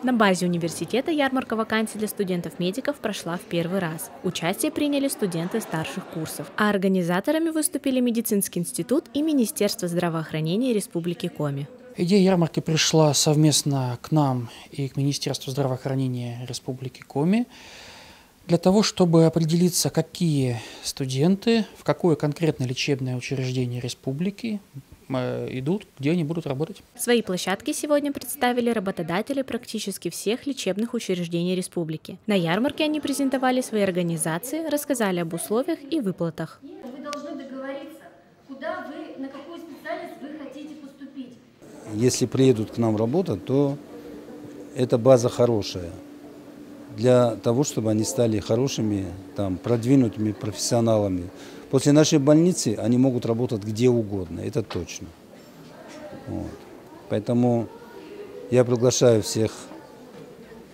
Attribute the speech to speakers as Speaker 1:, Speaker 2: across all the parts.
Speaker 1: На базе университета ярмарка вакансий для студентов-медиков прошла в первый раз. Участие приняли студенты старших курсов, а организаторами выступили Медицинский институт и Министерство здравоохранения Республики Коми.
Speaker 2: Идея ярмарки пришла совместно к нам и к Министерству здравоохранения Республики Коми для того, чтобы определиться, какие студенты в какое конкретное лечебное учреждение республики идут, где они будут работать.
Speaker 1: Свои площадки сегодня представили работодатели практически всех лечебных учреждений республики. На ярмарке они презентовали свои организации, рассказали об условиях и выплатах.
Speaker 3: Вы должны договориться, куда вы, на какую специальность вы хотите поступить.
Speaker 4: Если приедут к нам работать, то эта база хорошая для того, чтобы они стали хорошими, продвинутыми профессионалами. После нашей больницы они могут работать где угодно, это точно. Вот. Поэтому я приглашаю всех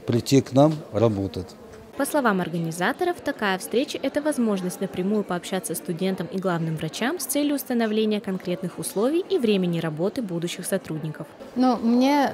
Speaker 4: прийти к нам работать.
Speaker 1: По словам организаторов, такая встреча – это возможность напрямую пообщаться с студентом и главным врачам с целью установления конкретных условий и времени работы будущих сотрудников.
Speaker 5: Мне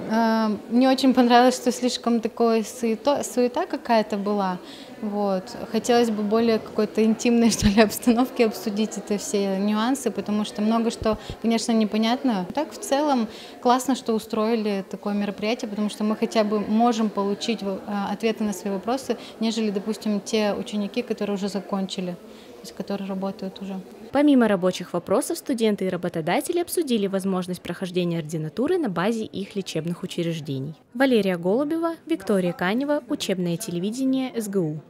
Speaker 5: не очень понравилось, что слишком такая суета какая-то была. Вот. Хотелось бы более какой-то интимной, что ли, обстановки обсудить это все нюансы, потому что много что, конечно, непонятно. Так, в целом, классно, что устроили такое мероприятие, потому что мы хотя бы можем получить ответы на свои вопросы, нежели, допустим, те ученики, которые уже закончили, то есть которые работают уже.
Speaker 1: Помимо рабочих вопросов, студенты и работодатели обсудили возможность прохождения ординатуры на базе их лечебных учреждений. Валерия Голубева, Виктория Канева, учебное телевидение СГУ.